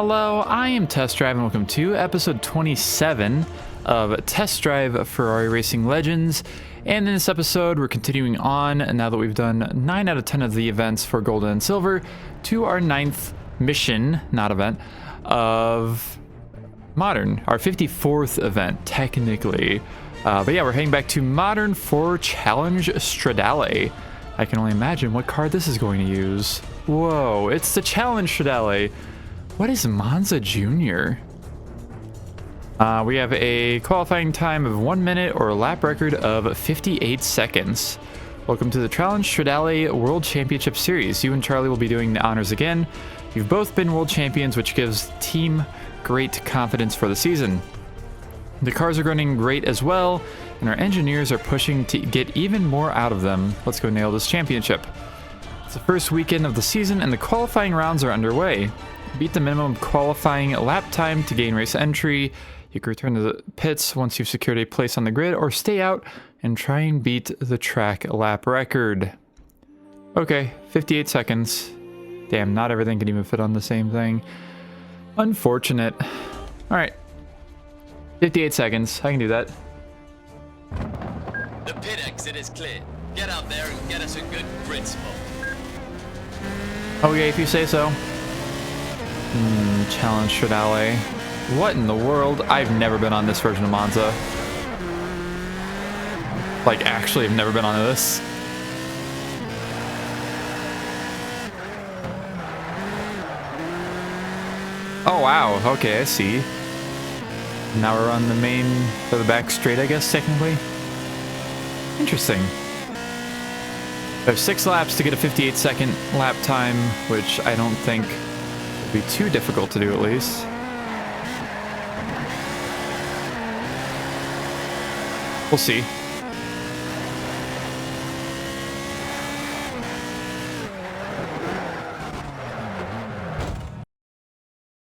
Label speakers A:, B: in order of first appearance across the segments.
A: Hello, I am Test Drive and welcome to episode 27 of Test Drive Ferrari Racing Legends. And in this episode, we're continuing on, now that we've done 9 out of 10 of the events for Gold and Silver, to our 9th mission, not event, of Modern, our 54th event, technically. But yeah, we're heading back to Modern for Challenge Stradale. I can only imagine what car this is going to use. Whoa, it's the Challenge Stradale. What is Monza Junior? We have a qualifying time of 1 minute or a lap record of 58 seconds. Welcome to the Challenge Stradale World Championship Series. You and Charlie will be doing the honors again. You've both been world champions, which gives the team great confidence for the season. The cars are running great as well, and our engineers are pushing to get even more out of them. Let's go nail this championship. It's the first weekend of the season, and the qualifying rounds are underway. Beat the minimum qualifying lap time to gain race entry. You can return to the pits once you've secured a place on the grid, or stay out and try and beat the track lap record. Okay, 58 seconds. Damn, not everything can even fit on the same thing. Unfortunate. Alright. 58 seconds. I can do that.
B: The pit exit is clear. Get out there and get us a good grid spot.
A: Okay, if you say so. Challenge Stradale. What in the world? I've never been on this version of Monza. Like, actually, I've never been on this. Oh, wow. Okay, I see. Now we're on the main, or the back straight, I guess, technically. Interesting. There's 6 laps to get a 58-second lap time, which I don't think would be too difficult to do, at least. We'll see.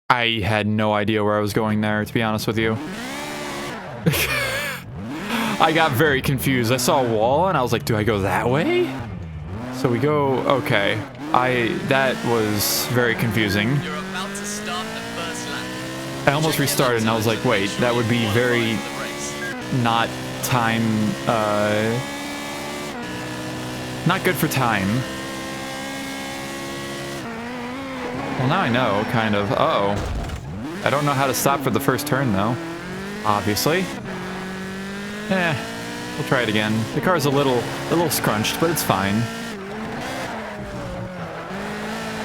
A: I had no idea where I was going there, to be honest with you. I got very confused. I saw a wall and I was like, do I go that way? So we go, okay. That was very confusing.
B: You're about to start the first lap.
A: I almost restarted and I was like, wait, that would be very not time, not good for time. Well, now I know, kind of. Uh-oh. I don't know how to stop for the first turn, though. Obviously. We'll try it again. The car's a little scrunched, but it's fine.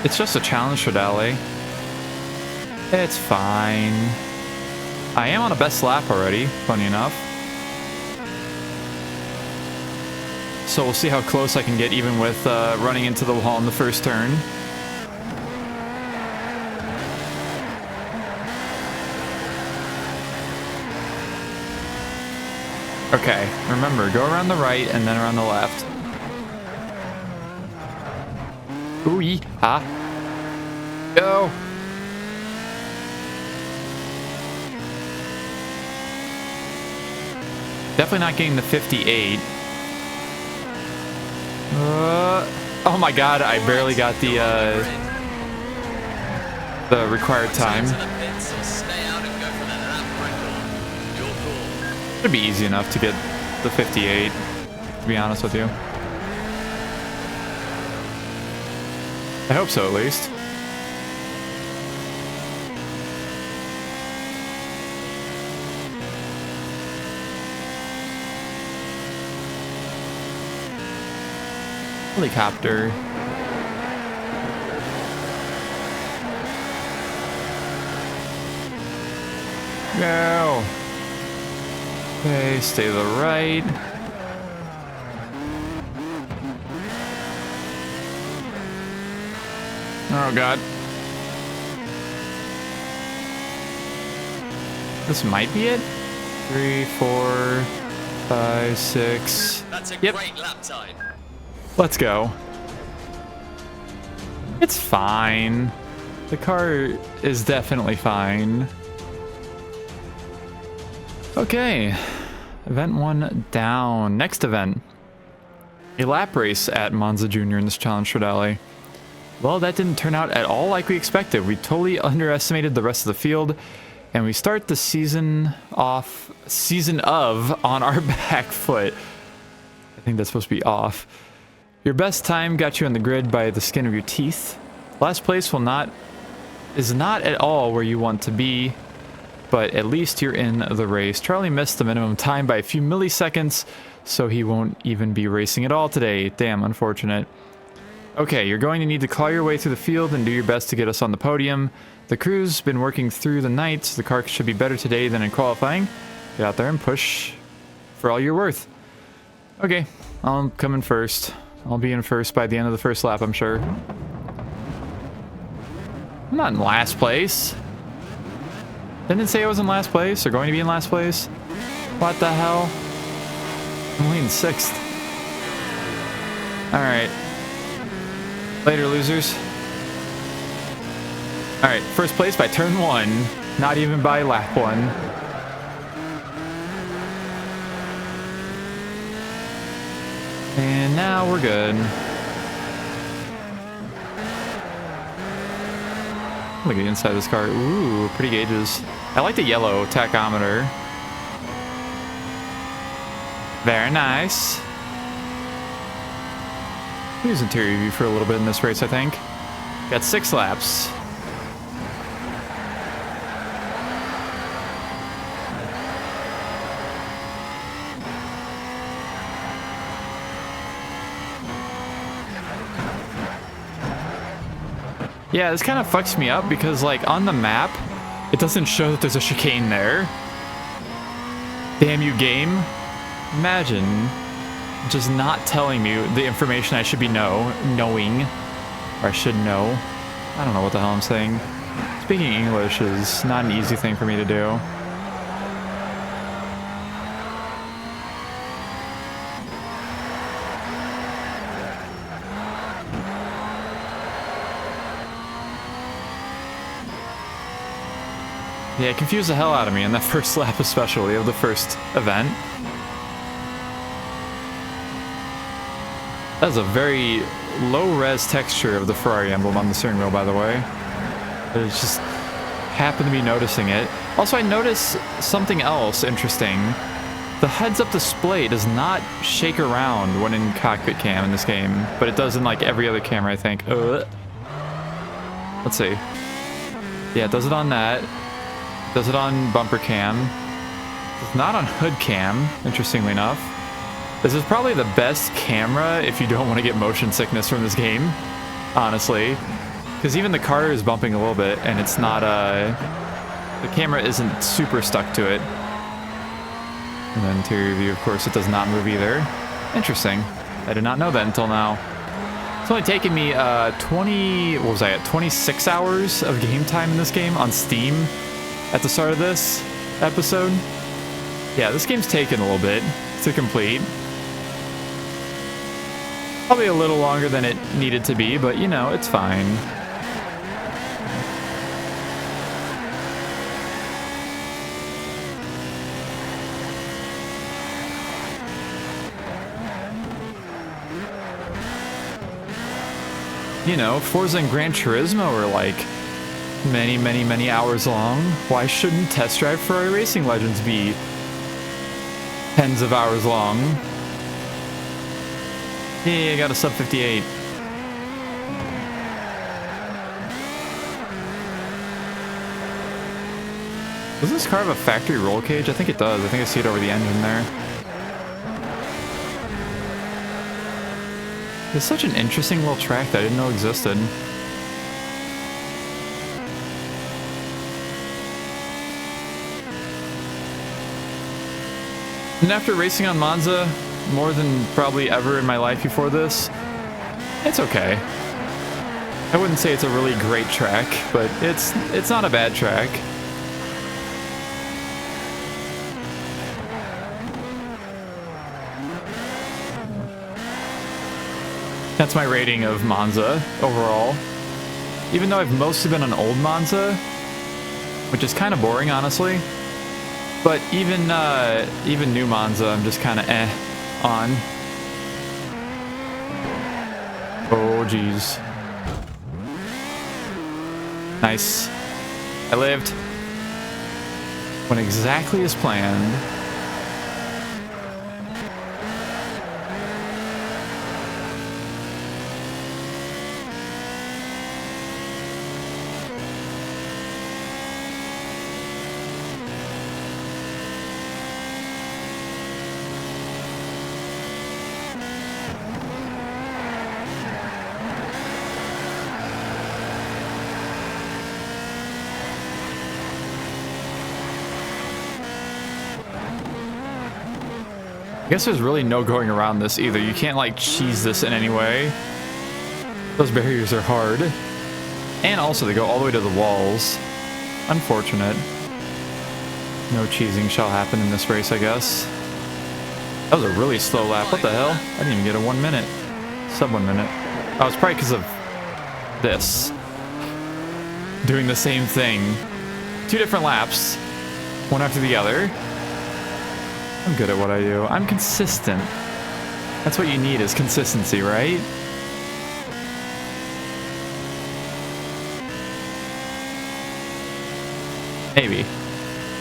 A: It's just a challenge Stradale. It's fine. I am on a best lap already, funny enough. So we'll see how close I can get, even with running into the wall in the first turn. Okay, remember, go around the right and then around the left. Ooh-yee, ah. Go! Definitely not getting the 58. Oh my god, I barely got the required time. Should be easy enough to get the 58, to be honest with you. I hope so, at least. Helicopter. Go! Okay, stay to the right. Oh god. This might be it. 3, 4, 5, 6.
B: That's a great lap time.
A: Let's go. It's fine. The car is definitely fine. Okay, event 1 down. Next event, a lap race at Monza Junior in this Challenge Stradale. Well, that didn't turn out at all like we expected. We totally underestimated the rest of the field, and we start the season of on our back foot. I think that's supposed to be off. Your best time got you on the grid by the skin of your teeth. Last place is not at all where you want to be, but at least you're in the race. Charlie missed the minimum time by a few milliseconds, so he won't even be racing at all today. Damn, unfortunate. Okay, you're going to need to claw your way through the field and do your best to get us on the podium. The crew's been working through the night. The car should be better today than in qualifying. Get out there and push for all you're worth. Okay, I'll come in first. I'll be in first by the end of the first lap, I'm sure. I'm not in last place. Didn't it say I was in last place or going to be in last place? What the hell? I'm only in 6th. Alright. Later, losers. Alright, first place by turn 1. Not even by lap 1. And now we're good. Look at the inside of this car. Ooh, pretty gauges. I like the yellow tachometer. Very nice. We'll use interior view for a little bit in this race, I think. Got 6 laps. Yeah, this kind of fucks me up because, like, on the map, it doesn't show that there's a chicane there. Damn you, game. Imagine just not telling me the information I should be knowing. Or I should know. I don't know what the hell I'm saying. Speaking English is not an easy thing for me to do. Yeah, it confused the hell out of me in that first lap especially of the first event. That was a very low-res texture of the Ferrari emblem on the steering wheel, by the way. I just happened to be noticing it. Also, I noticed something else interesting. The heads-up display does not shake around when in cockpit cam in this game, but it does in like every other camera, I think. Let's see. Yeah, it does it on that. Does it on bumper cam. It's not on hood cam, interestingly enough. This is probably the best camera if you don't want to get motion sickness from this game, honestly. Because even the car is bumping a little bit, and it's not, the camera isn't super stuck to it. And then interior view, of course, it does not move either. Interesting. I did not know that until now. It's only taken me, 26 hours of game time in this game on Steam at the start of this episode. Yeah, this game's taken a little bit to complete. Probably a little longer than it needed to be, but you know, it's fine. You know, Forza and Gran Turismo are like many hours long. Why shouldn't Test Drive Ferrari Racing Legends be tens of hours long? Yeah, I got a sub 58. Does this car have a factory roll cage? I think it does. I think I see it over the engine there. It's such an interesting little track that I didn't know existed. And after racing on Monza more than probably ever in my life before this, it's okay. I wouldn't say it's a really great track, but it's not a bad track. That's my rating of Monza overall. Even though I've mostly been on old Monza, which is kind of boring, honestly. But even new Monza, I'm just kind of on. Oh, jeez. Nice. I lived. Went exactly as planned. I guess there's really no going around this either. You can't like cheese this in any way. Those barriers are hard. And also they go all the way to the walls. Unfortunate. No cheesing shall happen in this race, I guess. That was a really slow lap. What the hell? I didn't even get a 1 minute. Sub 1 minute. Oh, it's probably because of this. Doing the same thing. 2 different laps. One after the other. I'm good at what I do. I'm consistent. That's what you need is consistency, right? Maybe.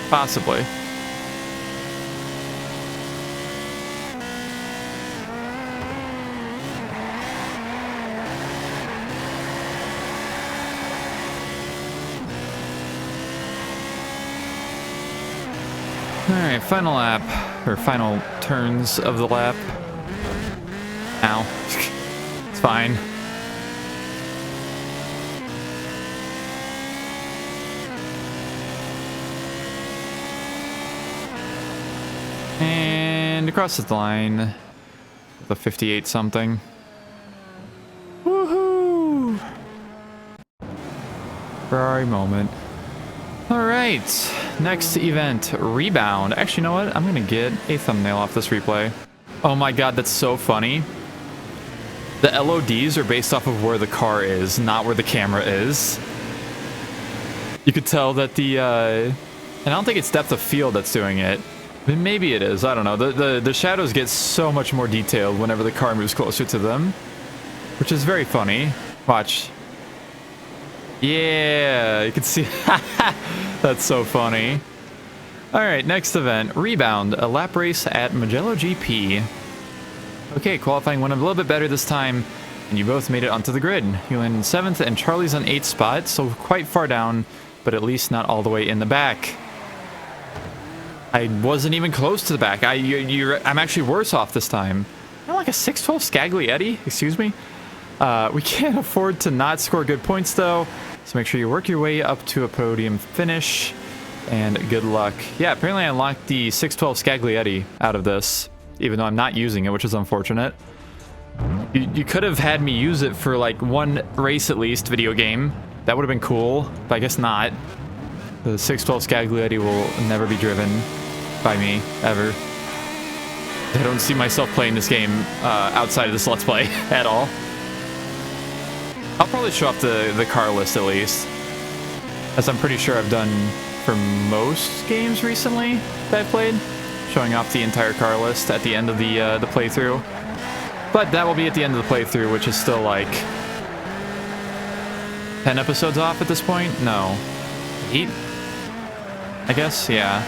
A: Possibly. Alright, final lap. Or final turns of the lap. Ow. It's fine. And across the line with a 58 something. Woohoo! Ferrari moment. Alright, next event, rebound. Actually, you know what? I'm gonna get a thumbnail off this replay. Oh my god, that's so funny. The LODs are based off of where the car is, not where the camera is. You could tell that the, and I don't think it's depth of field that's doing it. Maybe it is, I don't know. The shadows get so much more detailed whenever the car moves closer to them. Which is very funny. Watch. Yeah, you can see. That's so funny. Alright, next event. Rebound. A lap race at Mugello GP. Okay, qualifying went a little bit better this time. And you both made it onto the grid. You landed in 7th and Charlie's on 8th spot. So quite far down, but at least not all the way in the back. I wasn't even close to the back. I'm actually worse off this time. I'm like a 612 Scaglietti. Excuse me. We can't afford to not score good points though. So make sure you work your way up to a podium finish. And good luck. Yeah, apparently I unlocked the 612 Scaglietti out of this. Even though I'm not using it, which is unfortunate. You could have had me use it for like one race at least, video game. That would have been cool, but I guess not. The 612 Scaglietti will never be driven by me, ever. I don't see myself playing this game outside of this Let's Play at all. I'll probably show off the car list at least, as I'm pretty sure I've done for most games recently that I've played, showing off the entire car list at the end of the playthrough. But that will be at the end of the playthrough, which is still like 10 episodes off at this point? No. 8? I guess, yeah.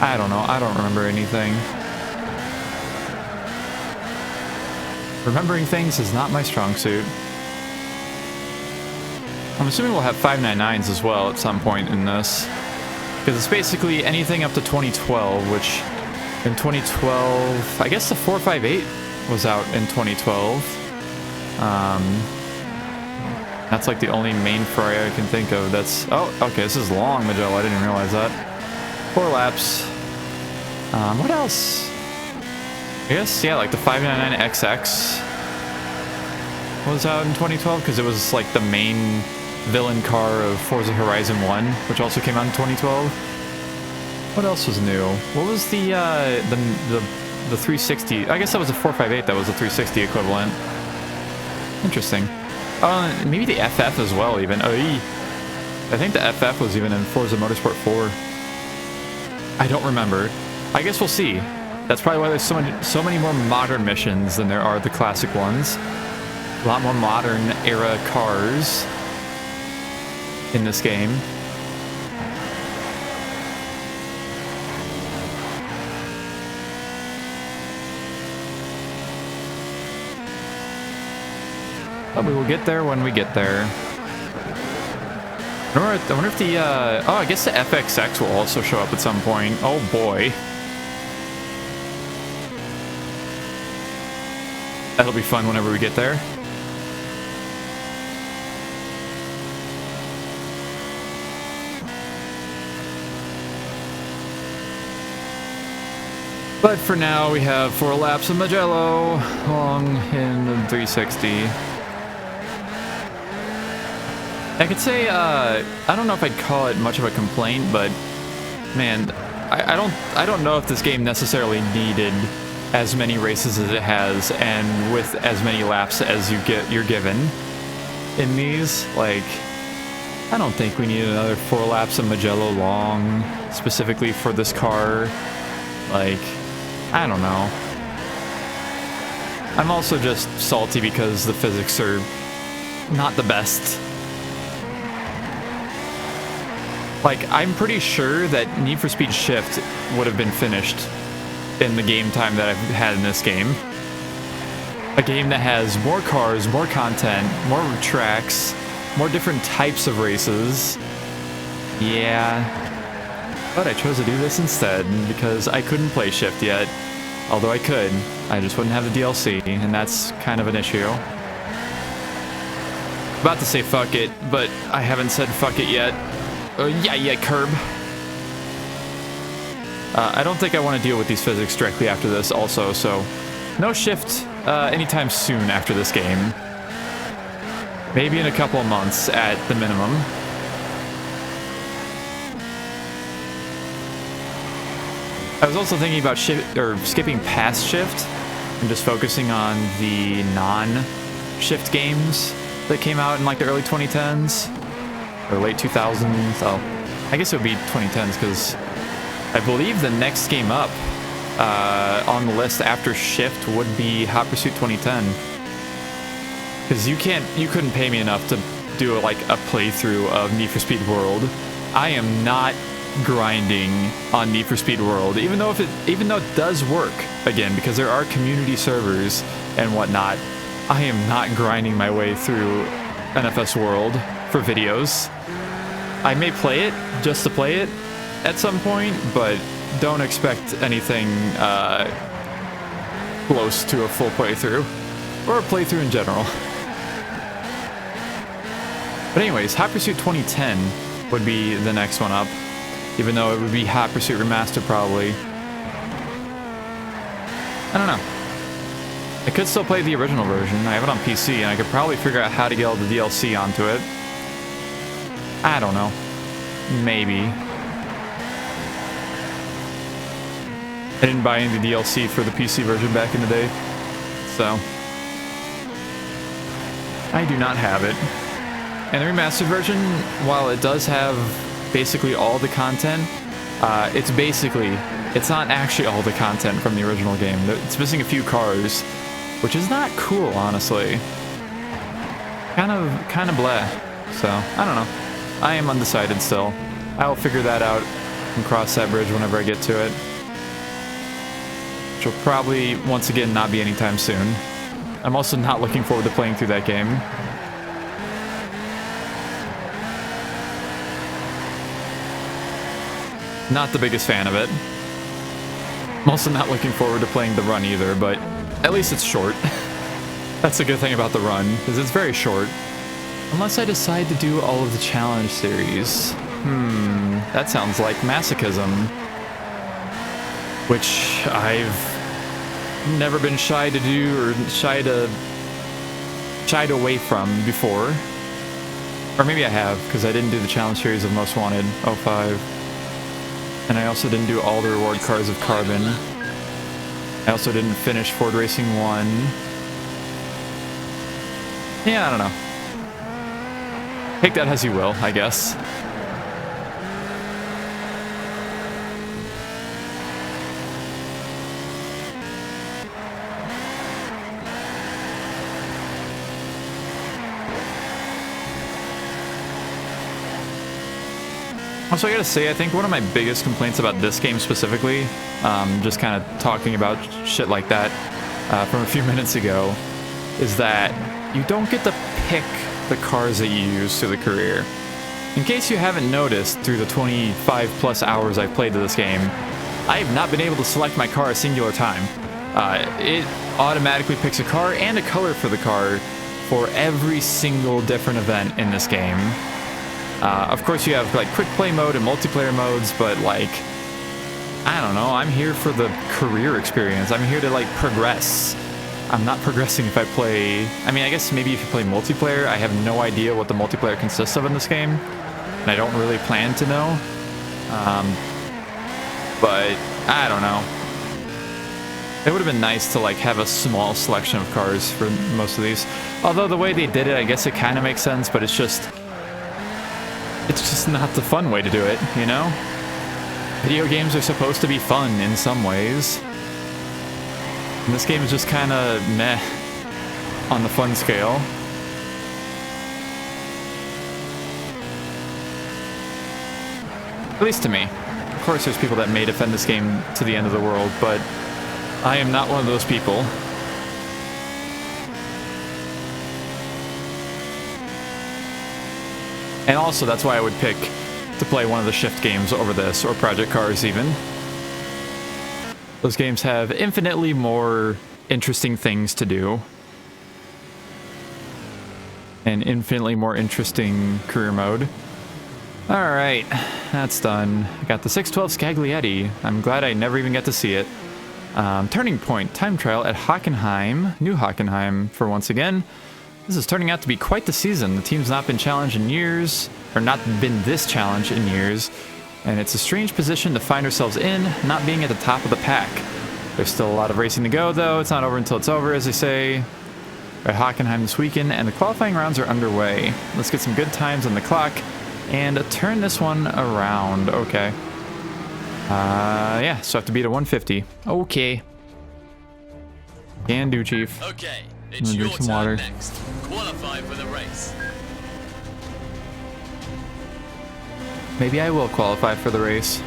A: I don't know. I don't remember anything. Remembering things is not my strong suit. I'm assuming we'll have 599s as well at some point in this. Because it's basically anything up to 2012, which in 2012... I guess the 458 was out in 2012. That's like the only main Ferrari I can think of that's... Oh, okay, this is long, Mugello. I didn't realize that. 4 laps. What else? I guess, yeah, like the 599XX was out in 2012 because it was like the main villain car of Forza Horizon 1, which also came out in 2012. What else was new? What was the 360? I guess that was a 458. That was the 360 equivalent. Interesting. Maybe the FF as well, even. I think the FF was even in Forza Motorsport 4. I don't remember. I guess we'll see. That's probably why there's so many more modern missions than there are the classic ones. A lot more modern era cars. in this game. But we will get there when we get there. I wonder if the, oh, I guess the FXX will also show up at some point. Oh boy. That'll be fun whenever we get there. But for now, we have 4 laps of Magello, long in 360. I could say, I don't know if I'd call it much of a complaint, but man, I don't know if this game necessarily needed as many races as it has, and with as many laps as you're given in these. Like, I don't think we need another 4 laps of Magello long, specifically for this car. Like, I don't know. I'm also just salty because the physics are not the best. Like, I'm pretty sure that Need for Speed Shift would have been finished in the game time that I've had in this game. A game that has more cars, more content, more tracks, more different types of races. Yeah. But I chose to do this instead because I couldn't play Shift yet. Although I could. I just wouldn't have the DLC, and that's kind of an issue. About to say fuck it, but I haven't said fuck it yet. Yeah, curb. I don't think I want to deal with these physics directly after this also, so no Shift anytime soon after this game. Maybe in a couple of months at the minimum. I was also thinking about skipping past Shift and just focusing on the non-Shift games that came out in like the early 2010s or late 2000s. Oh, I guess it would be 2010s because I believe the next game up on the list after Shift would be Hot Pursuit 2010. Because you couldn't pay me enough to do like a playthrough of Need for Speed World. I am not grinding on Need for Speed World, even though it does work again because there are community servers and whatnot. I am not grinding my way through NFS World for videos. I may play it just to play it at some point, but don't expect anything close to a full playthrough or a playthrough in general. But anyways, Hot Pursuit 2010 would be the next one up. Even though it would be Hot Pursuit Remastered, probably. I don't know. I could still play the original version. I have it on PC, and I could probably figure out how to get all the DLC onto it. I don't know. Maybe. I didn't buy any DLC for the PC version back in the day, so I do not have it. And the remastered version, while it does have basically all the content, it's not actually all the content from the original game. It's missing a few cars, which is not cool, honestly. Kind of blah. So, I don't know. I am undecided still. I will figure that out and cross that bridge whenever I get to it. Which will probably, once again, not be anytime soon. I'm also not looking forward to playing through that game. Not the biggest fan of it. I'm also not looking forward to playing the run either, but at least it's short. That's a good thing about the run, because it's very short. Unless I decide to do all of the challenge series. That sounds like masochism. Which I've never been shy to do, or shied away from before. Or maybe I have, because I didn't do the challenge series of Most Wanted 05. And I also didn't do all the reward cars of Carbon. I also didn't finish Ford Racing 1. Yeah, I don't know. Take that as you will, I guess. Also, I gotta say, I think one of my biggest complaints about this game specifically, just kind of talking about shit like that from a few minutes ago, is that you don't get to pick the cars that you use through the career. In case you haven't noticed, through the 25 plus hours I've played to this game, I have not been able to select my car a singular time. It automatically picks a car and a color for the car for every single different event in this game. Of course, you have like quick play mode and multiplayer modes, but like, I don't know, I'm here for the career experience. I'm here to like progress. I'm not progressing if I play, I mean, I guess maybe if you play multiplayer. I have no idea what the multiplayer consists of in this game, and I don't really plan to know. But I don't know. It would have been nice to like have a small selection of cars for most of these. Although the way they did it, I guess it kind of makes sense, but it's just not the fun way to do it, you know? Video games are supposed to be fun in some ways. And this game is just kind of meh on the fun scale. At least to me. Of course, there's people that may defend this game to the end of the world, but I am not one of those people. And also, that's why I would pick to play one of the Shift games over this, or Project Cars even. Those games have infinitely more interesting things to do. And infinitely more interesting career mode. Alright, that's done. I got the 612 Scaglietti. I'm glad I never even got to see it. Turning Point time trial at Hockenheim, New Hockenheim for once again. This is turning out to be quite the season. The team's not been challenged in years, or not been this challenged in years, and it's a strange position to find ourselves in, not being at the top of the pack. There's still a lot of racing to go, though. It's not over until it's over, as they say. We're at Hockenheim this weekend, and the qualifying rounds are underway. Let's get some good times on the clock, and turn this one around. Okay. Yeah, so I have to beat a 150. Okay. Can do, Chief.
B: Okay,
A: I'm
B: it's
A: gonna
B: your
A: drink some
B: turn
A: water.
B: next. Qualify for the race.
A: Maybe I will qualify for the race.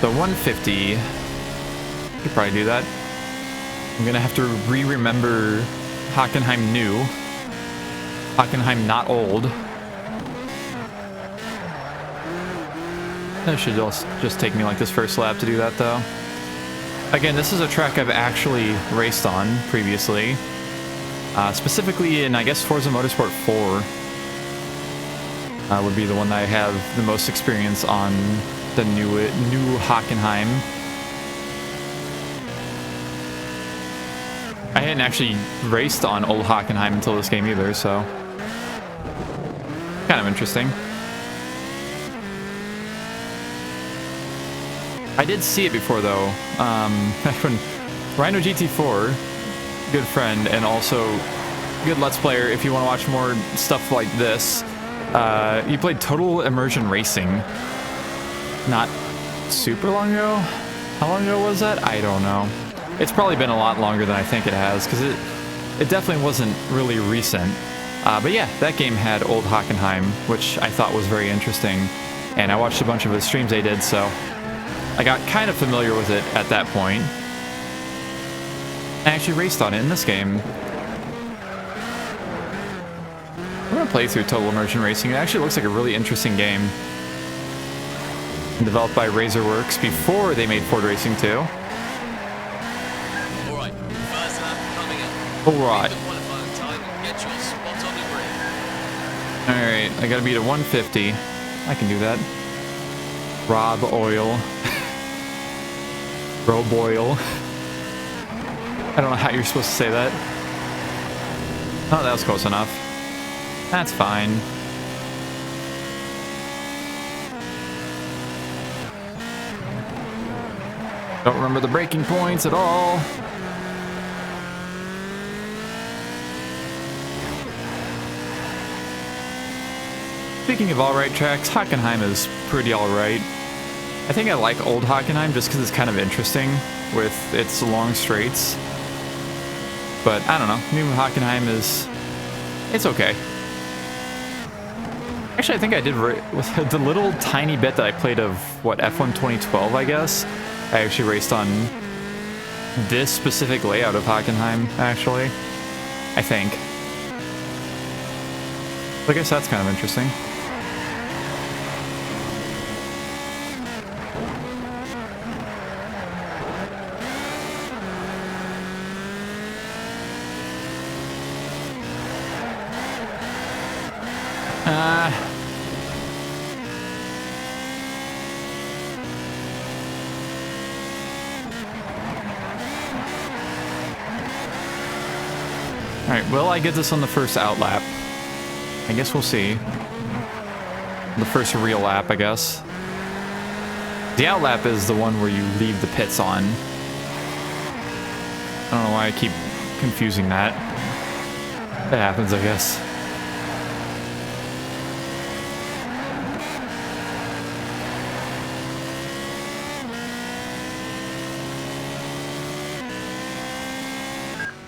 A: The 150. Could probably do that. I'm gonna have to re-remember Hockenheim new. Hockenheim not old. That should just take me like this first lap to do that, though. Again, this is a track I've actually raced on previously. Specifically in, I guess, Forza Motorsport 4. Would be the one that I have the most experience on, the new Hockenheim. I hadn't actually raced on old Hockenheim until this game either, so kind of interesting. I did see it before, though. Back when Rhino GT4, good friend and also good Let's Player, if you want to watch more stuff like this, he played Total Immersion Racing not super long ago. How long ago was that? I don't know. It's probably been a lot longer than I think it has, because it definitely wasn't really recent. But yeah, that game had old Hockenheim, which I thought was very interesting, and I watched a bunch of his streams they did, so I got kind of familiar with it at that point. I actually raced on it in this game. I'm gonna play through Total Immersion Racing. It actually looks like a really interesting game. Developed by Razorworks before they made Ford Racing 2.
B: Alright, first lap coming up.
A: Alright.
B: Beat the qualifying time and get your spot on the grid.
A: Alright, I gotta beat a 150. I can do that. Rob Oil. Rob Oil. I don't know how you're supposed to say that. Oh, that was close enough. That's fine. Don't remember the braking points at all. Speaking of alright tracks, Hockenheim is pretty alright. I think I like old Hockenheim just because it's kind of interesting with its long straights. But I don't know, new Hockenheim is... it's okay. Actually, I think I did with the little tiny bit that I played of what F1 2012, I guess. I actually raced on this specific layout of Hockenheim, actually. I think. I guess that's kind of interesting. Alright, will I get this on the first out lap? I guess we'll see. The first real lap, I guess. The out lap is the one where you leave the pits on. I don't know why I keep confusing that. That happens, I guess.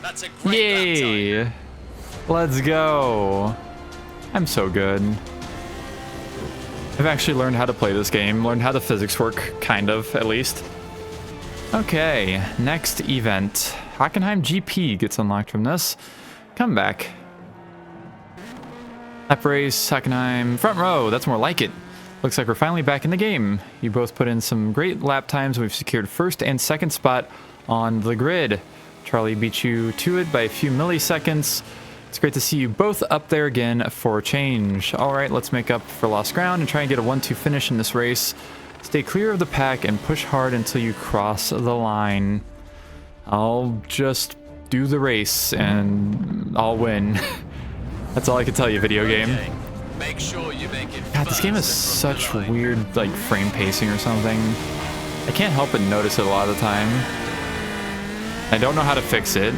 B: That's a great
A: Yay!
B: lap time.
A: Let's go! I'm so good. I've actually learned how to play this game, learned how the physics work, kind of, at least. Okay, next event. Hockenheim GP gets unlocked from this. Come back. Lap race, Hockenheim, front row, that's more like it. Looks like we're finally back in the game. You both put in some great lap times. We've secured first and second spot on the grid. Charlie beat you to it by a few milliseconds. It's great to see you both up there again for a change. All right, let's make up for lost ground and try and get a 1-2 finish in this race. Stay clear of the pack and push hard until you cross the line. I'll just do the race and I'll win. That's all I can tell you, video game.
B: Okay. Make sure you make it.
A: God, this game has such weird, like, frame pacing or something. I can't help but notice it a lot of the time. I don't know how to fix it.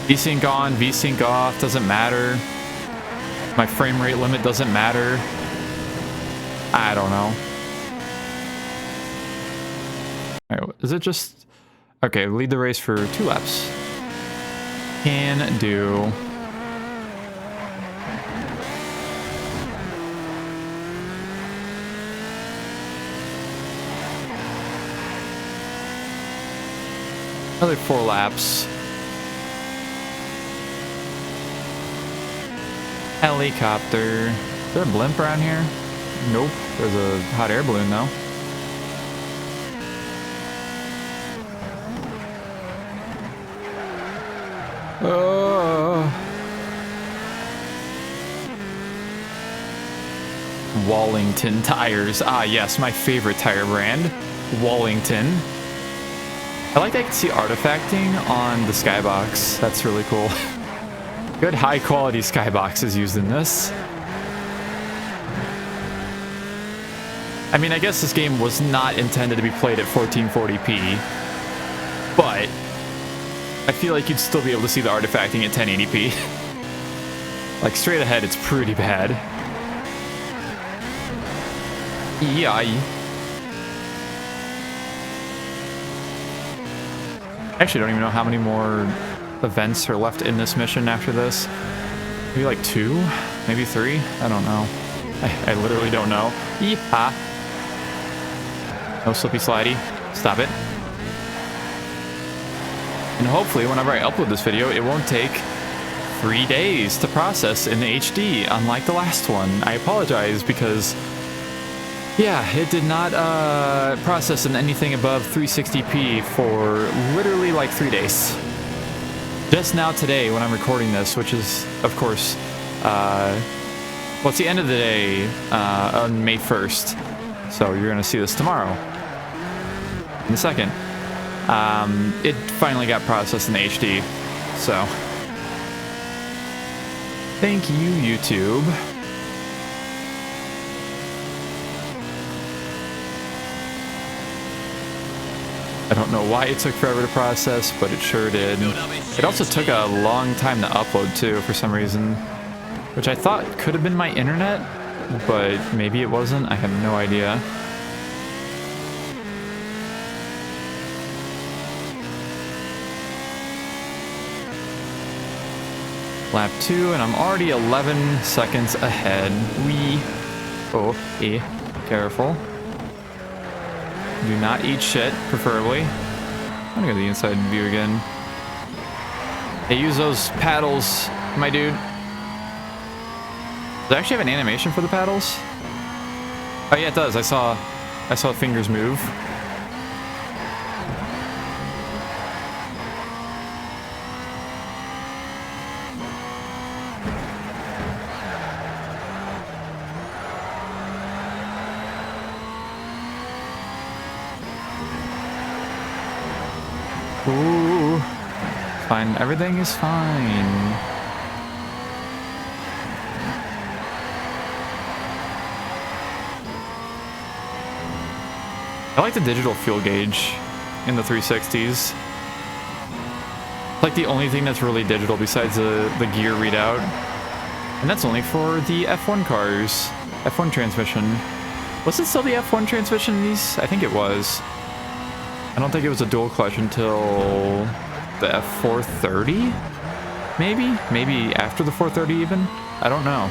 A: VSync on, VSync off, doesn't matter. My frame rate limit doesn't matter. I don't know. Alright, is it just... Okay, lead the race for 2 laps. Can do. Another 4 laps. Helicopter. Is there a blimp around here? Nope. There's a hot air balloon though. Wallington tires. Ah, yes, my favorite tire brand. Wallington. I like that I can see artifacting on the skybox. That's really cool. Good high quality skybox is used in this. I mean, I guess this game was not intended to be played at 1440p, but I feel like you'd still be able to see the artifacting at 1080p. Like, straight ahead, it's pretty bad. Yeah. I actually don't even know how many more events are left in this mission after this. Maybe like 2? Maybe 3? I don't know. I literally don't know. Yeehaw. No slippy slidey. Stop it. And hopefully whenever I upload this video, it won't take 3 days to process in HD, unlike the last one. I apologize because, yeah, it did not process in anything above 360p for literally like 3 days. Just now today when I'm recording this, which is, of course, well, it's the end of the day on May 1st. So you're going to see this tomorrow. In a second. It finally got processed in HD. So, thank you, YouTube. I don't know why it took forever to process, but it sure did. It also took a long time to upload too, for some reason, which I thought could have been my internet, but maybe it wasn't. I have no idea. Lap 2, and I'm already 11 seconds ahead. Careful. Do not eat shit, preferably. I'm gonna go to the inside view again. Hey, use those paddles, my dude. Does it actually have an animation for the paddles? Oh yeah, it does. I saw fingers move. Ooh, fine. Everything is fine. I like the digital fuel gauge in the 360s. It's like the only thing that's really digital besides the gear readout. And that's only for the F1 cars. F1 transmission. Was it still the F1 transmission in these? I think it was. I don't think it was a dual clutch until the F430? Maybe? Maybe after the 430 even? I don't know.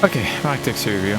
A: Okay, back to exterior view.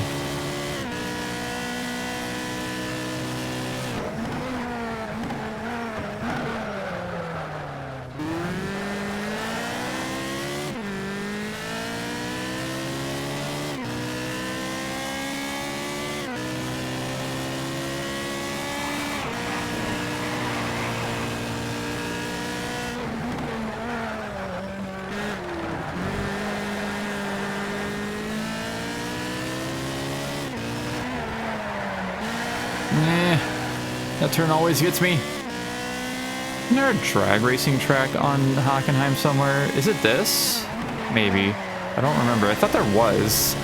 A: That turn always gets me. Isn't there a drag racing track on Hockenheim somewhere? Is it this? Maybe. I don't remember. I thought there was.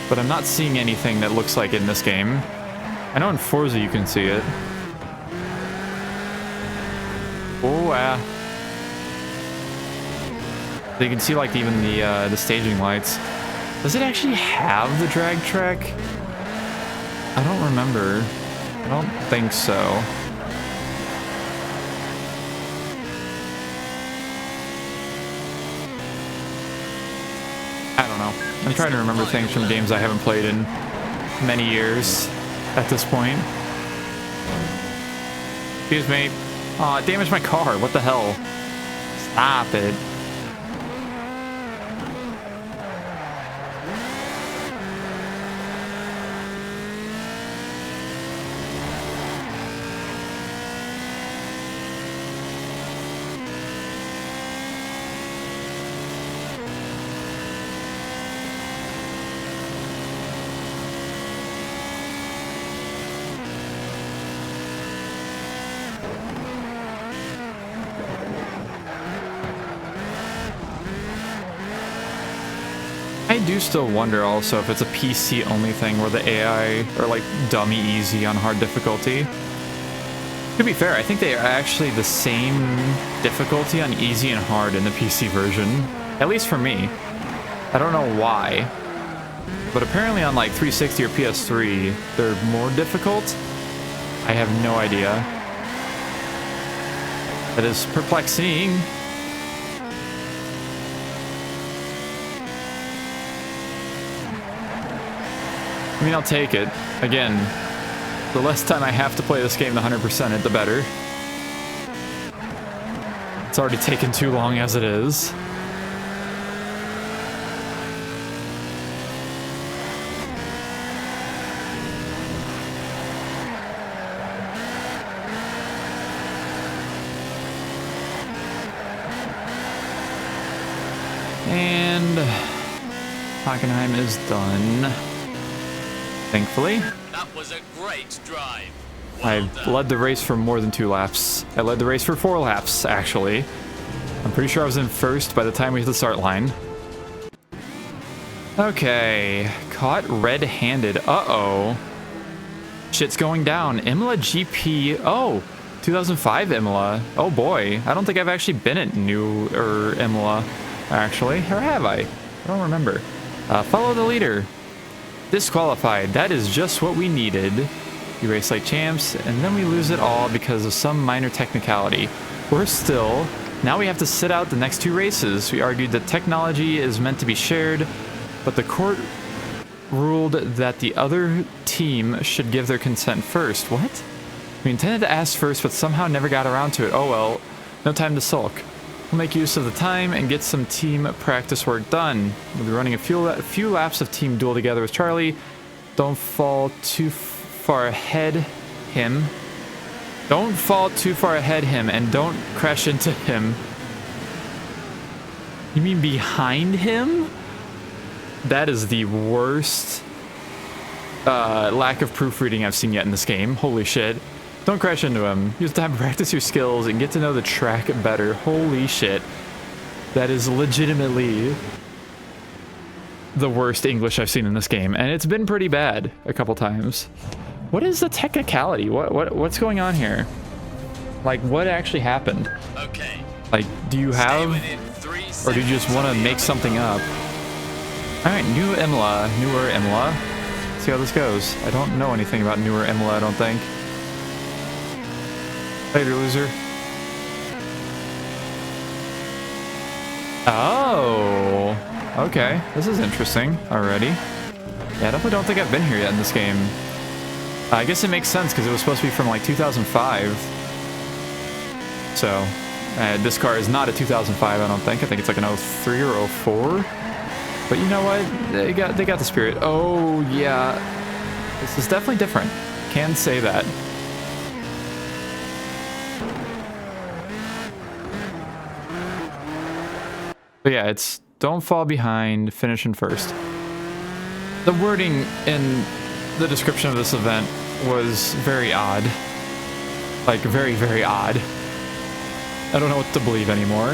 A: But I'm not seeing anything that looks like it in this game. I know in Forza you can see it. Oh, So you can see like even the staging lights. Does it actually have the drag track? I don't remember. I don't think so. I don't know. I'm trying to remember things from games I haven't played in many years at this point. Excuse me. Aw, it damaged my car. What the hell? Stop it. I do still wonder also if it's a PC only thing where the AI are like dummy easy on hard difficulty. To be fair, I think they are actually the same difficulty on easy and hard in the PC version. At least for me. I don't know why. But apparently on like 360 or PS3, they're more difficult. I have no idea. That is perplexing. I mean, I'll take it. Again, the less time I have to play this game to 100% it, the better. It's already taken too long as it is. And Hockenheim is done. Thankfully.
B: That was a great drive.
A: I led the race for more than 2 laps. I led the race for 4 laps, actually. I'm pretty sure I was in first by the time we hit the start line. Okay, caught red-handed. Uh-oh. Shit's going down. Imola GP. Oh, 2005 Imola. Oh boy, I don't think I've actually been at New Imola, actually. Or have I? I don't remember. Follow the leader. Disqualified. That is just what we needed. We race like champs, and then we lose it all because of some minor technicality. Worse still, now we have to sit out the next 2 races. We argued that technology is meant to be shared, but the court ruled that the other team should give their consent first. What? We intended to ask first, but somehow never got around to it. Oh well, no time to sulk. We'll make use of the time and get some team practice work done. We'll be running a few laps of team duel together with Charlie. Don't fall too far ahead him. Don't fall too far ahead him, and don't crash into him. You mean behind him? That is the worst lack of proofreading I've seen yet in this game. Holy shit. Don't crash into him. Use time to practice your skills and get to know the track better. Holy shit. That is legitimately the worst English I've seen in this game, and it's been pretty bad a couple times. What is the technicality? What's going on here? Like, what actually happened?
B: Okay.
A: Like, do you have, or do you just want to make something up? All right, newer Imola. See how this goes. I don't know anything about newer Imola, I don't think. Later, loser. Oh, okay. This is interesting already. Yeah, I definitely don't think I've been here yet in this game. I guess it makes sense because it was supposed to be from like 2005. So, this car is not a 2005, I don't think. I think it's like an 03 or 04. But you know what? They got the spirit. Oh, yeah. This is definitely different. Can say that. But yeah, it's don't fall behind, finish in first. The wording in the description of this event was very odd. Like, very, very odd. I don't know what to believe anymore.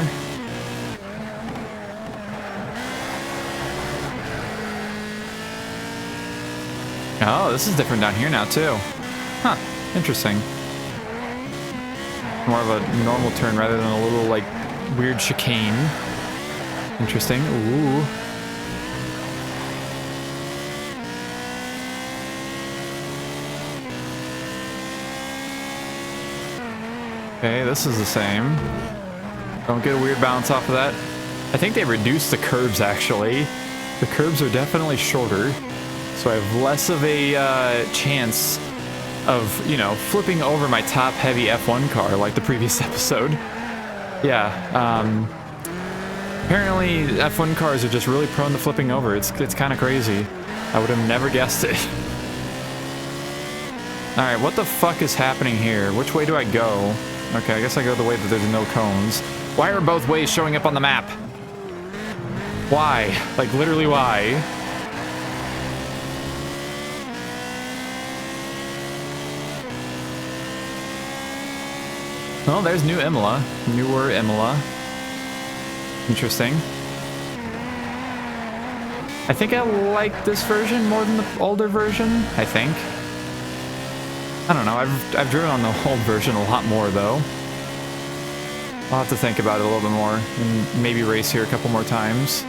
A: Oh, this is different down here now, too. Huh, interesting. More of a normal turn rather than a little, like, weird chicane. Interesting. Ooh. Okay, this is the same. Don't get a weird bounce off of that. I think they reduced the curbs, actually. The curbs are definitely shorter, so I have less of a chance of, you know, flipping over my top-heavy F1 car like the previous episode. Yeah, apparently F1 cars are just really prone to flipping over. It's kind of crazy. I would have never guessed it. Alright, what the fuck is happening here? Which way do I go? Okay, I guess I go the way that there's no cones. Why are both ways showing up on the map? Why? Like, literally why? Oh, there's new Imola. Newer Imola. Interesting. I think I like this version more than the older version, I think. I don't know, I've driven on the old version a lot more, though. I'll have to think about it a little bit more, and maybe race here a couple more times.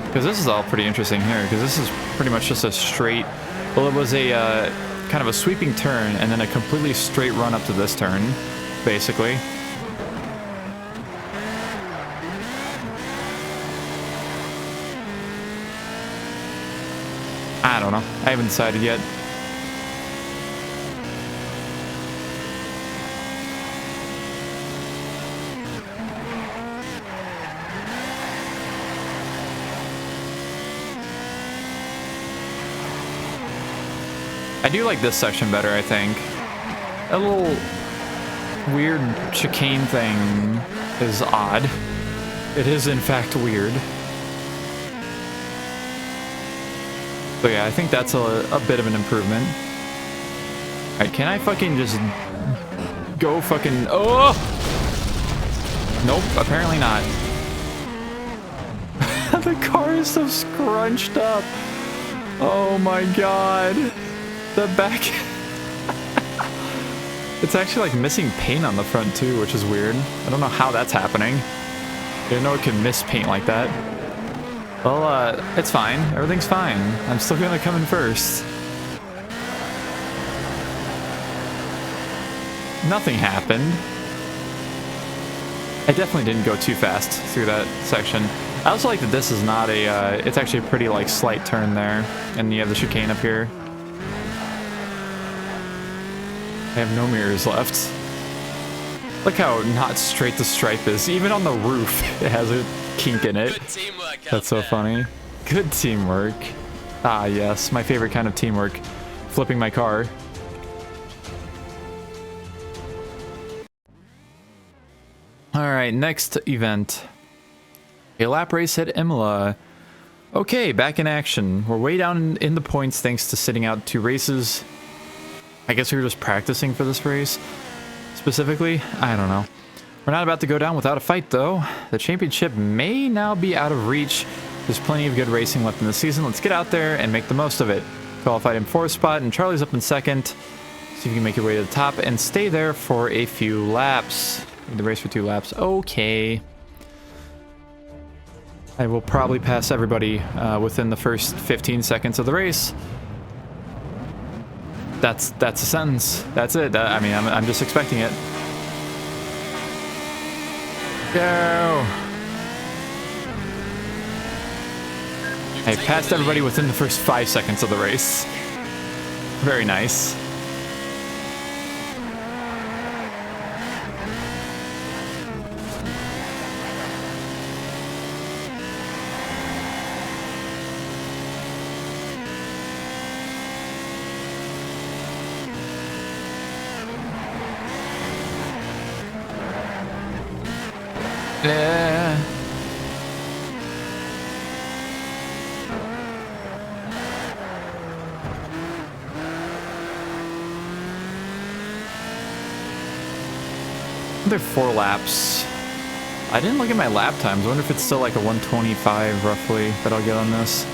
A: Because this is all pretty interesting here, because this is pretty much just a straight... Well, it was a kind of a sweeping turn, and then a completely straight run up to this turn, basically. I don't know. I haven't decided yet. I do like this section better, I think. A little weird chicane thing is odd. It is, in fact, weird. So yeah, I think that's a bit of an improvement. Alright, can I fucking just go fucking... Oh! Nope, apparently not. The car is so scrunched up. Oh my god. The back... It's actually like missing paint on the front too, which is weird. I don't know how that's happening. I didn't know it could miss paint like that. Well, it's fine. Everything's fine. I'm still gonna come in first. Nothing happened. I definitely didn't go too fast through that section. I also like that this is not a, it's actually a pretty, like, slight turn there. And you have the chicane up here. I have no mirrors left. Look how not straight the stripe is. Even on the roof, it has a kink in it.
B: Good teamwork.
A: That's so funny. Good teamwork. Ah, yes, my favorite kind of teamwork. Flipping my car. Alright, next event. A lap race at Imola. Okay, back in action. We're way down in the points thanks to sitting out 2 races. I guess we were just practicing for this race. Specifically, I don't know. We're not about to go down without a fight, though. The championship may now be out of reach. There's plenty of good racing left in the season. Let's get out there and make the most of it. Qualified in 4th spot, and Charlie's up in 2nd. See if you can make your way to the top and stay there for a few laps. Need the race for 2 laps. Okay. I will probably pass everybody within the first 15 seconds of the race. That's a sentence. That's it. I mean, I'm just expecting it. Go! I passed everybody within the first 5 seconds of the race. Very nice. Yeah. They're 4 laps. I didn't look at my lap times. I wonder if it's still like a 125 roughly that I'll get on this.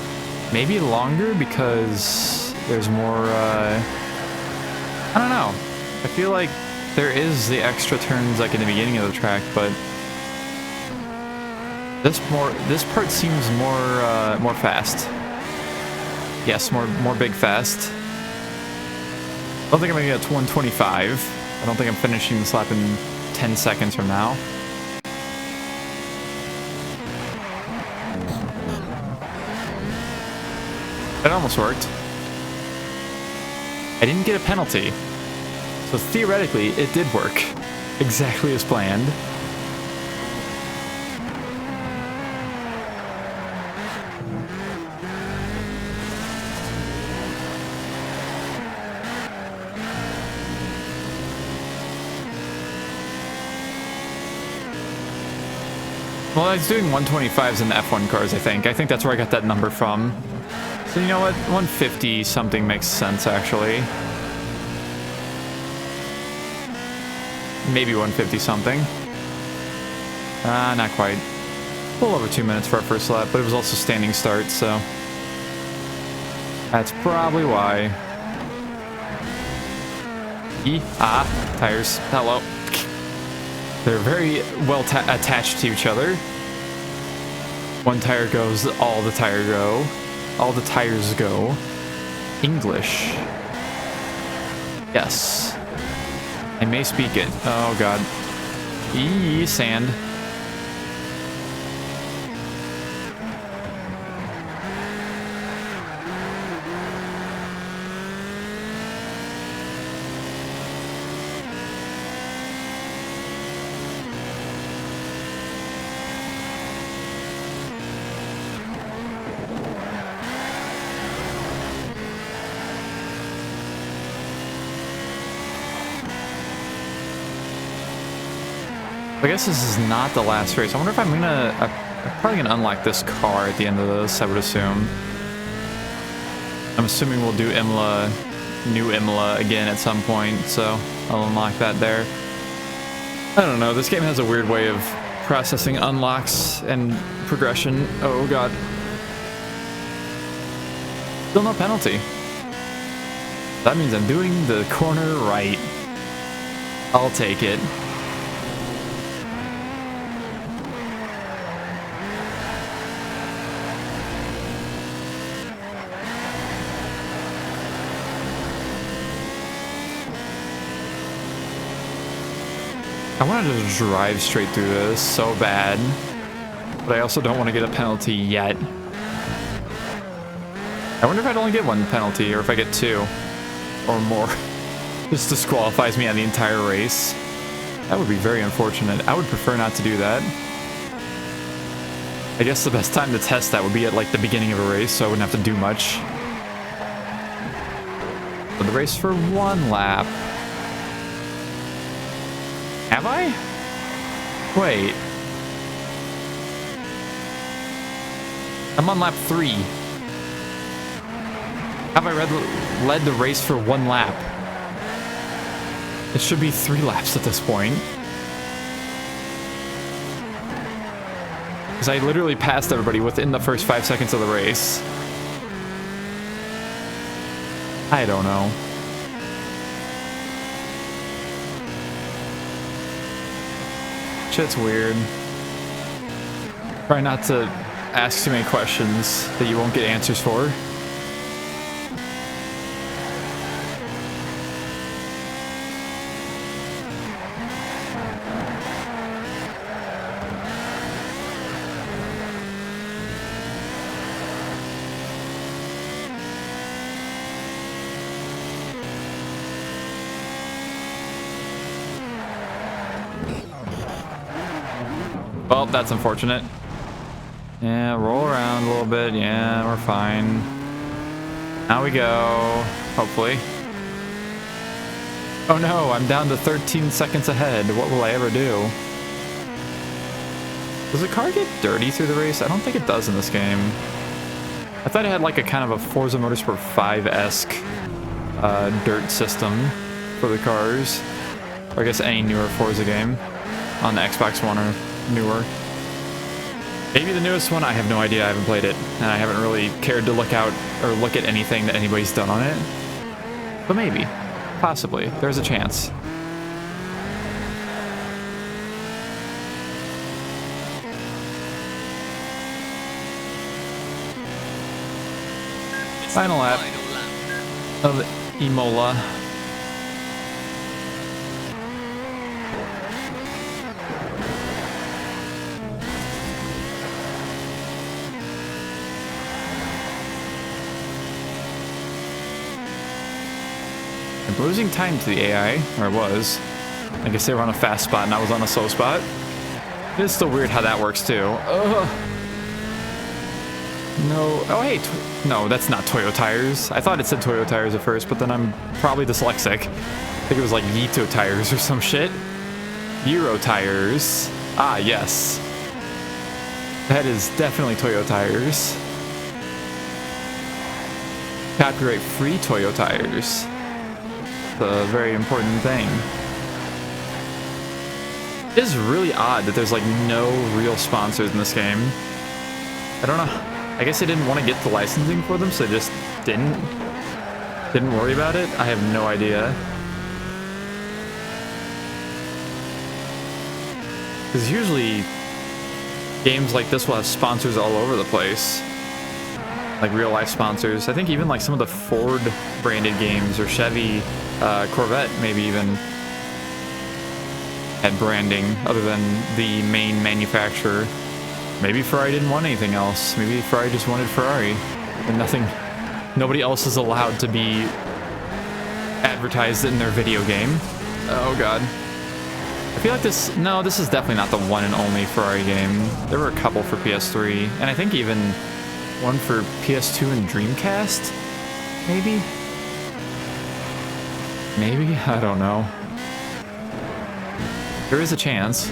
A: Maybe longer because there's more, I don't know. I feel like there is the extra turns like in the beginning of the track, but this part seems more fast. Yes, more big fast. I don't think I'm gonna get to 125. I don't think I'm finishing this lap in 10 seconds from now. It almost worked. I didn't get a penalty. So theoretically, it did work. Exactly as planned. Well, I was doing 125s in the F1 cars, I think. I think that's where I got that number from. So you know what? 150 something makes sense, actually. Maybe 150 something. Not quite. A little over 2 minutes for our first lap, but it was also standing start, so that's probably why. Tires. Hello. They're very well attached to each other. One tire goes, all the tires go. English. Yes. I may speak it. Oh god. Sand. I guess this is not the last race. I wonder if I'm probably gonna unlock this car at the end of this, I would assume. I'm assuming we'll do Imola, new Imola again at some point, so I'll unlock that there. I don't know, this game has a weird way of processing unlocks and progression. Oh god. Still no penalty. That means I'm doing the corner right. I'll take it. I wanted to drive straight through this so bad, but I also don't want to get a penalty yet. I wonder if I'd only get one penalty or if I get two or more. This disqualifies me on the entire race. That would be very unfortunate. I would prefer not to do that. I guess the best time to test that would be at like the beginning of a race, so I wouldn't have to do much. But the race for 1 lap. Have I? Wait. I'm on lap 3. Have I led the race for 1 lap? It should be 3 laps at this point. Because I literally passed everybody within the first 5 seconds of the race. I don't know. Shit's weird. Try not to ask too many questions that you won't get answers for. Well, that's unfortunate. Yeah, roll around a little bit. Yeah, we're fine. Now we go. Hopefully. Oh no, I'm down to 13 seconds ahead. What will I ever do? Does the car get dirty through the race? I don't think it does in this game. I thought it had like a kind of a Forza Motorsport 5-esque dirt system for the cars. Or I guess any newer Forza game on the Xbox One or newer. Maybe the newest one, I have no idea. I haven't played it, and I haven't really cared to look out or look at anything that anybody's done on it. But maybe, possibly, there's a chance. Final lap of Imola. I'm losing time to the AI, or I was. I guess they were on a fast spot and I was on a slow spot. It's still weird how that works too. Ugh. No. Oh, hey. No, that's not Toyo Tires. I thought it said Toyo Tires at first, but then I'm probably dyslexic. I think it was like Yito Tires or some shit. Euro Tires. Ah, yes. That is definitely Toyo Tires. Copyright free Toyo Tires. A very important thing. It is really odd that there's like no real sponsors in this game. I don't know. I guess they didn't want to get the licensing for them, so they just didn't worry about it. I have no idea. Because usually games like this will have sponsors all over the place. Like real life sponsors. I think even like some of the Ford branded games or Chevy, Corvette maybe even had branding other than the main manufacturer. Maybe Ferrari didn't want anything else. Maybe Ferrari just wanted Ferrari. And nobody else is allowed to be advertised in their video game. Oh god. I feel like this is definitely not the one and only Ferrari game. There were a couple for PS3, and I think even one for PS2 and Dreamcast? Maybe? Maybe? I don't know. There is a chance.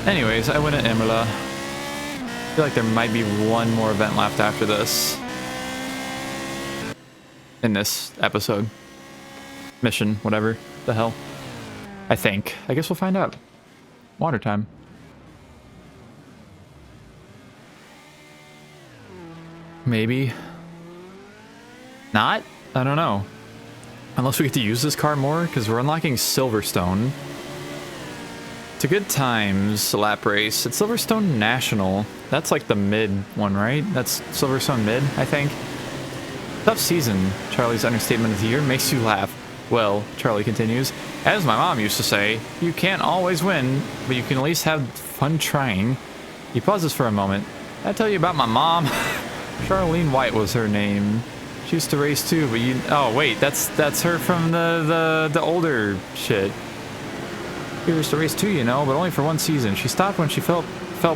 A: Anyways, I win at Imola. I feel like there might be one more event left after this. In this episode. Mission, whatever the hell. I think. I guess we'll find out. Water time. Maybe. Not? I don't know. Unless we get to use this car more, because we're unlocking Silverstone. To good times, lap race. It's Silverstone National. That's like the mid one, right? That's Silverstone mid, I think. Tough season. Charlie's understatement of the year makes you laugh. Well, Charlie continues, as my mom used to say, you can't always win, but you can at least have fun trying. He pauses for a moment. Did I tell you about my mom? Charlene White was her name. She used to race too, but you... Oh, wait, that's her from the older shit. She used to race too, you know, but only for one season. She stopped when she felt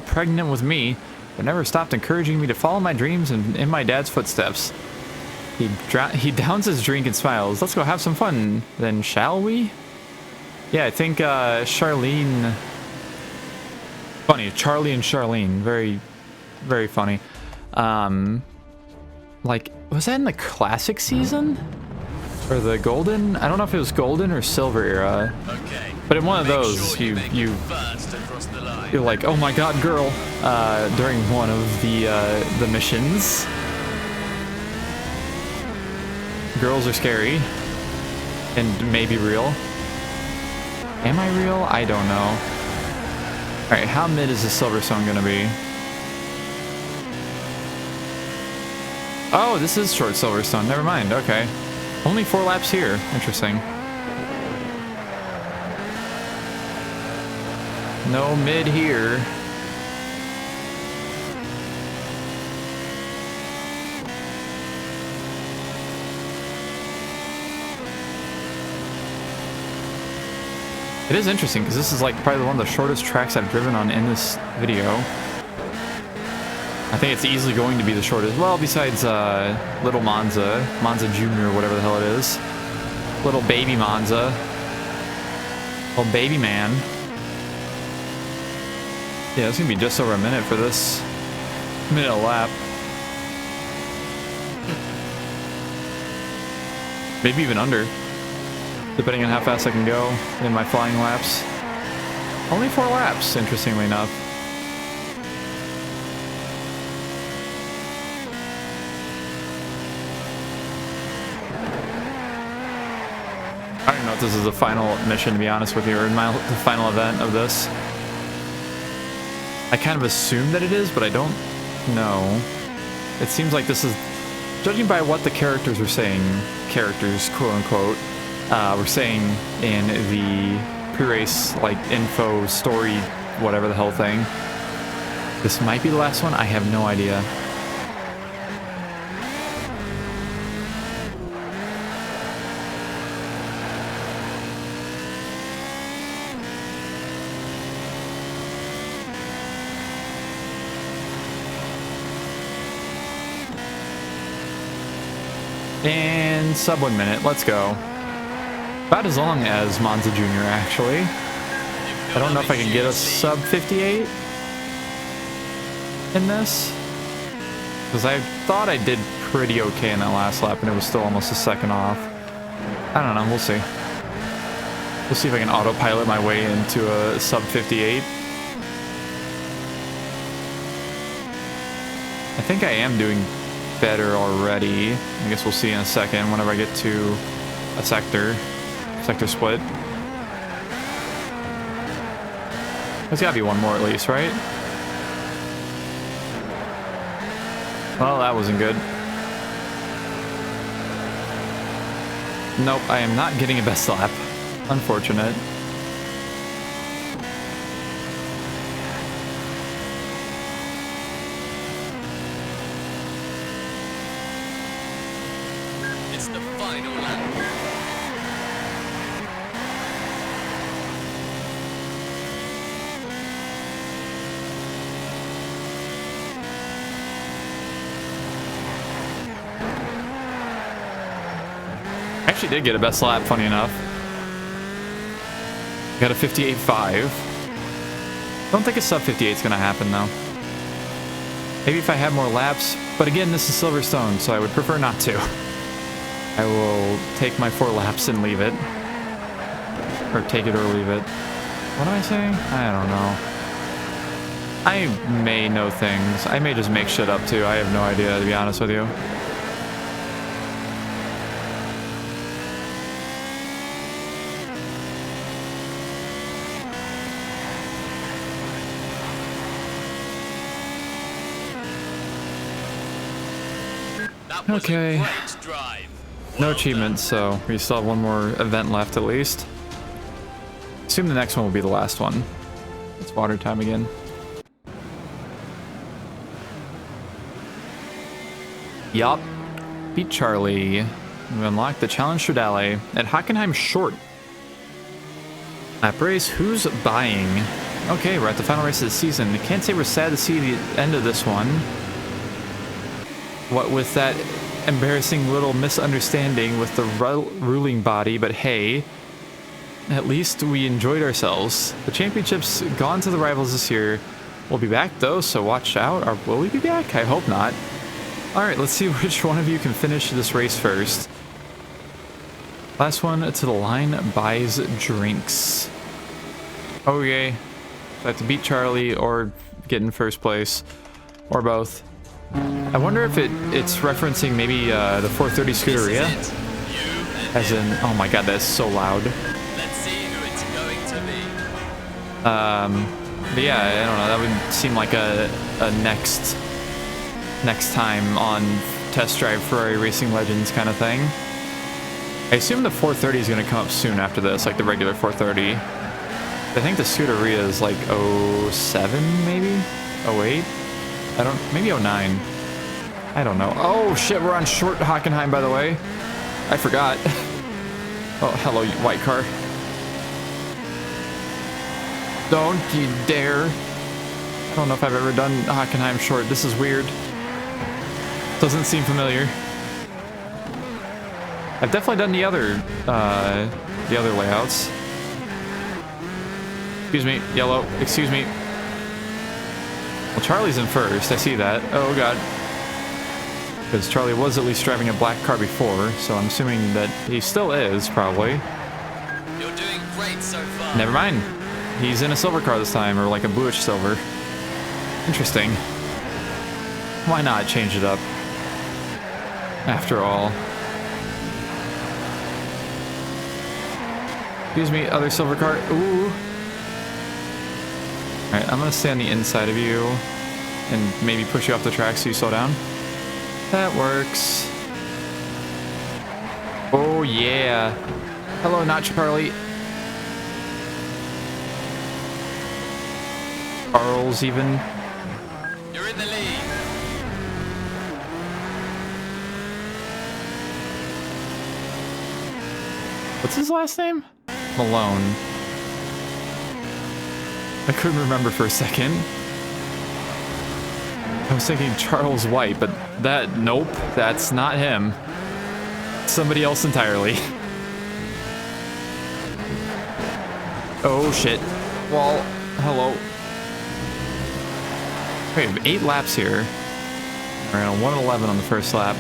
A: pregnant with me, but never stopped encouraging me to follow my dreams and in my dad's footsteps. He downs his drink and smiles. Let's go have some fun, then, shall we? Yeah, I think Charlene... Funny, Charlie and Charlene. Very, very funny. Like, was that in the classic season? Or the golden? I don't know if it was golden or silver era.
B: Okay.
A: But in one of
B: Make
A: those,
B: sure
A: you're like, oh my god, girl, during one of the missions. Girls are scary. And maybe real. Am I real? I don't know. Alright, how mid is the Silverstone gonna be? Oh, this is short Silverstone. Never mind. Okay. Only 4 laps here. Interesting. No mid here. It is interesting because this is like probably one of the shortest tracks I've driven on in this video. I think it's easily going to be the shortest. Well, besides Little Monza, Monza Jr., whatever the hell it is. Little baby Monza. Little baby man. Yeah, it's going to be just over a minute for this. Minute a lap. Maybe even under. Depending on how fast I can go in my flying laps. Only 4 laps, interestingly enough. I don't know if this is the final mission, to be honest with you, or the final event of this. I kind of assume that it is, but I don't know. It seems like this is, judging by what the characters are saying, characters, quote-unquote, were saying in the pre-race, like, info, story, whatever the hell thing. This might be the last one, I have no idea. And sub 1 minute, let's go. About as long as Monza Jr., actually. I don't know if I can get a sub 58 in this. Because I thought I did pretty okay in that last lap, and it was still almost a second off. I don't know, we'll see. We'll see if I can autopilot my way into a sub 58. I think I am doing better already. I guess we'll see in a second whenever I get to a sector split. There's gotta be one more at least, right? Well, that wasn't good. Nope, I am not getting a best lap. Unfortunate.
B: It's the final lap.
A: Actually did get a best lap, funny enough. Got a 58.5. Don't think a sub 58 is gonna happen though. Maybe if I have more laps, but again, this is Silverstone, so I would prefer not to. I will take my 4 laps and leave it. Or take it or leave it. What am I saying? I don't know. I may know things. I may just make shit up too. I have no idea, to be honest with you.
B: That was
A: Okay.
B: a great drive.
A: No achievements, so we still have one more event left at least. Assume the next one will be the last one. It's water time again. Yup. Beat Charlie. We unlocked the Challenge Stradale at Hockenheim Short. Lap race, who's buying? Okay, we're at the final race of the season. I can't say we're sad to see the end of this one. What with that embarrassing little misunderstanding with the ruling body, but hey, at least we enjoyed ourselves. The championship's gone to the rivals this year. We'll be back though, so watch out. Or will we be back? I hope not. Alright, let's see which one of you can finish this race first. Last one to the line buys drinks. Okay. So I have to beat Charlie or get in first place. Or both. I wonder if it's referencing maybe the 430 Scuderia. As in, oh my god, that's so loud.
B: Let's see who it's going to be.
A: But yeah, I don't know, that would seem like a next time on Test Drive Ferrari Racing Legends kind of thing. I assume the 430 is going to come up soon after this, like the regular 430. I think the Scuderia is like 07 maybe? 08? Maybe 09. I don't know. Oh shit, we're on short Hockenheim, by the way. I forgot. Oh, hello, you white car. Don't you dare. I don't know if I've ever done Hockenheim short. This is weird. Doesn't seem familiar. I've definitely done the other layouts. Excuse me, yellow. Excuse me. Well, Charlie's in first. I see that. Oh god. Because Charlie was at least driving a black car before, so I'm assuming that he still is, probably.
B: You're doing great so far.
A: Never mind. He's in a silver car this time, or like a bluish silver. Interesting. Why not change it up? After all. Excuse me, other silver car. Ooh. Alright, I'm gonna stay on the inside of you and maybe push you off the track so you slow down. That works. Oh yeah. Hello, not Charlie. Charles even.
B: You're in the lead.
A: What's his last name? Malone. I couldn't remember for a second. I was thinking Charles White, but nope, that's not him. Somebody else entirely. Oh shit. Well, hello. Okay, we have 8 laps here. We're on 1:11 on the first lap.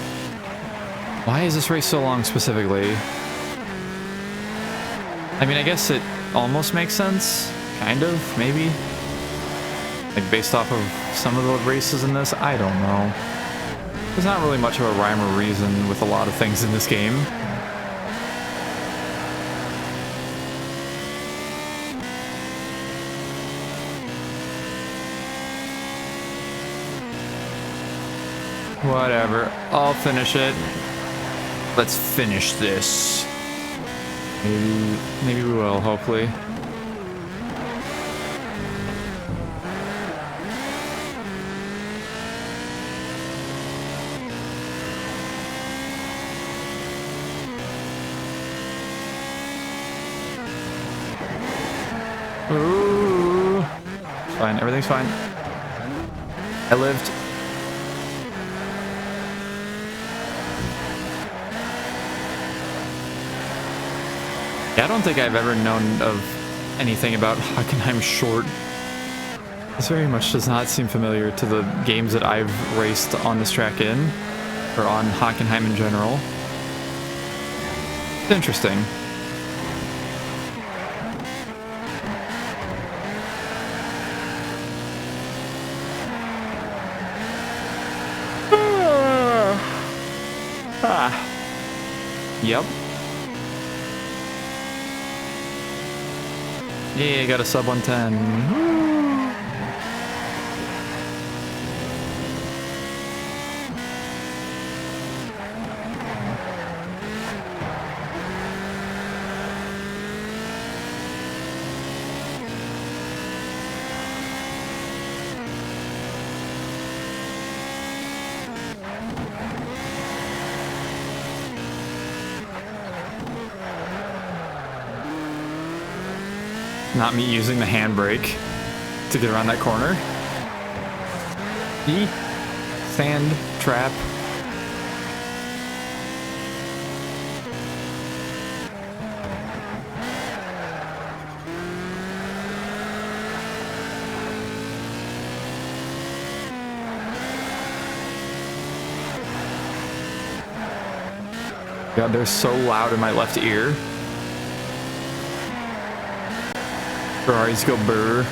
A: Why is this race so long specifically? I mean, I guess it almost makes sense. Kind of, maybe. Like, based off of some of the races in this, I don't know. There's not really much of a rhyme or reason with a lot of things in this game. Whatever, I'll finish it. Let's finish this. Maybe we will, hopefully. Ooh. Fine, everything's fine. I lived. Yeah, I don't think I've ever known of anything about Hockenheim Short. This very much does not seem familiar to the games that I've raced on this track in, or on Hockenheim in general. It's interesting. Yep. Yeah, got a sub 110. Woo. Not me using the handbrake to get around that corner. E. Sand trap. God, they're so loud in my left ear. Ferraris go brr.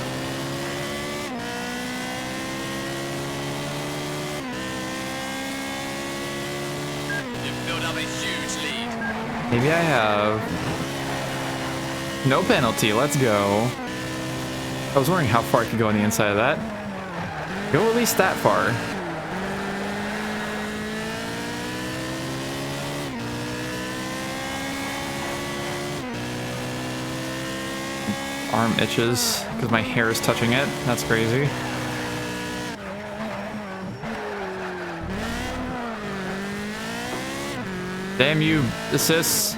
B: You've built up a huge lead.
A: Maybe I have. No penalty, let's go. I was wondering how far I could go on the inside of that. Go at least that far. Arm itches because my hair is touching it. That's crazy. Damn you, assists.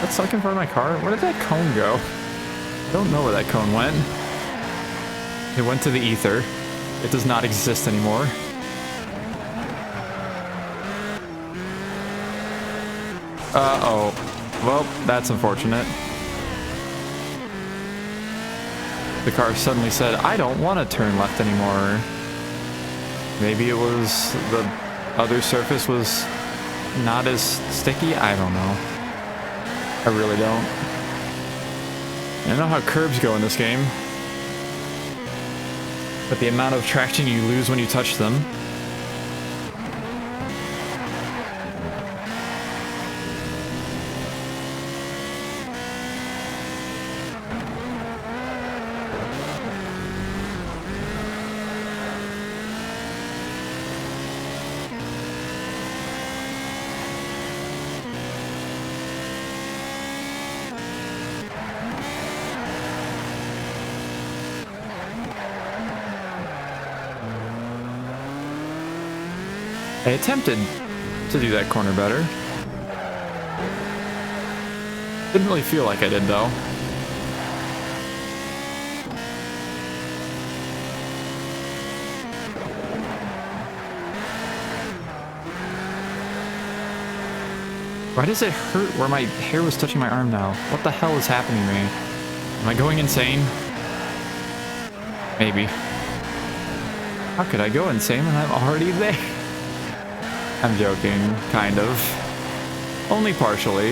A: That's stuck in front of my car. Where did that cone go? I don't know where that cone went. It went to the ether. It does not exist anymore. Uh-oh. Well, that's unfortunate. The car suddenly said, I don't want to turn left anymore. Maybe it was the other surface was not as sticky? I don't know. I really don't. I don't know how curbs go in this game. But the amount of traction you lose when you touch them. I attempted to do that corner better. Didn't really feel like I did, though. Why does it hurt where my hair was touching my arm now? What the hell is happening to me? Am I going insane? Maybe. How could I go insane when I'm already there? I'm joking, kind of. Only partially.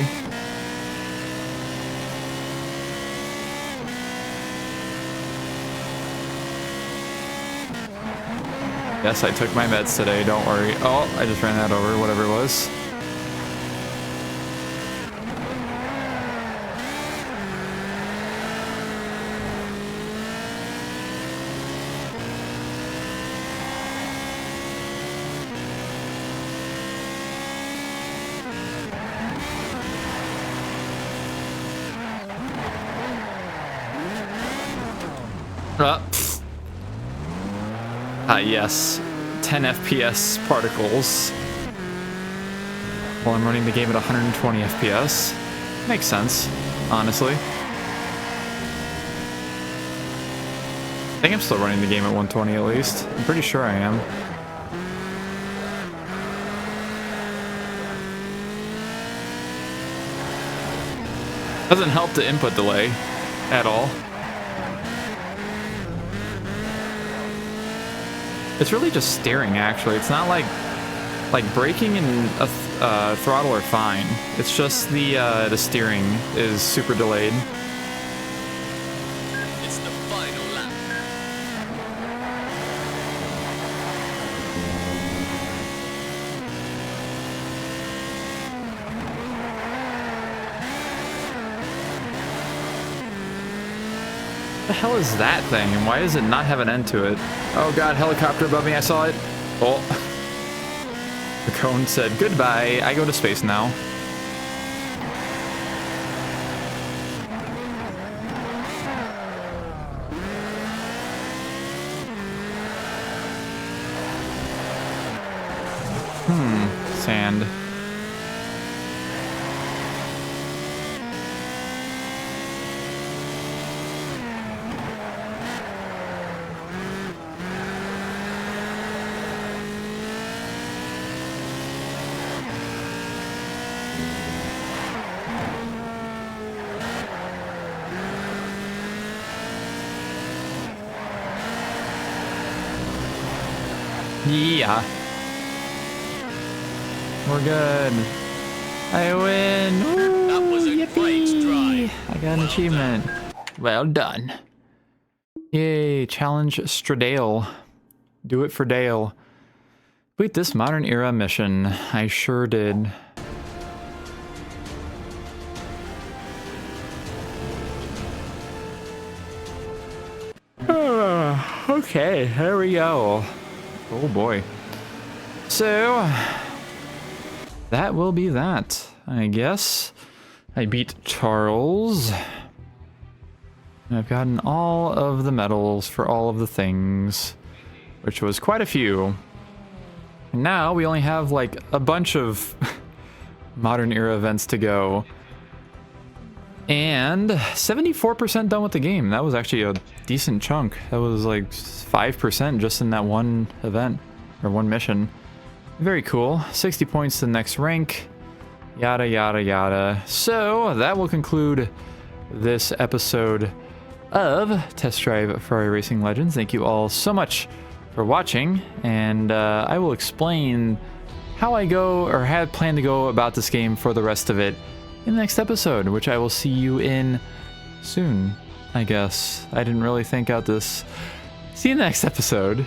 A: Yes, I took my meds today, don't worry. Oh, I just ran that over, whatever it was. Yes. 10 FPS particles. While I'm running the game at 120 FPS. Makes sense, honestly. I think I'm still running the game at 120 at least. I'm pretty sure I am. Doesn't help the input delay at all. It's really just steering, actually. It's not like braking and throttle are fine. It's just the steering is super delayed.
B: It's the final lap.
A: What the hell is that thing, and why does it not have an end to it? Oh god, helicopter above me, I saw it. Oh. The cone said, goodbye, I go to space now. Sand. Yeah. We're good. I win. Woo,
B: That was a
A: yippee.
B: great drive.
A: I got an achievement. Well done. Yay, challenge Stradale. Do it for Dale. Complete this modern era mission. I sure did. Okay, here we go. Oh boy. So, that will be that, I guess. I beat Charles. I've gotten all of the medals for all of the things, which was quite a few. And now we only have like a bunch of modern era events to go. And 74% done with the game. That was actually a decent chunk. That was like 5% just in that one event, or one mission. Very cool. 60 points to the next rank. Yada, yada, yada. So that will conclude this episode of Test Drive Ferrari Racing Legends. Thank you all so much for watching. And I will explain how I go, or had planned to go about this game for the rest of it in the next episode, which I will see you in soon, I guess. I didn't really think out this. See you in the next episode.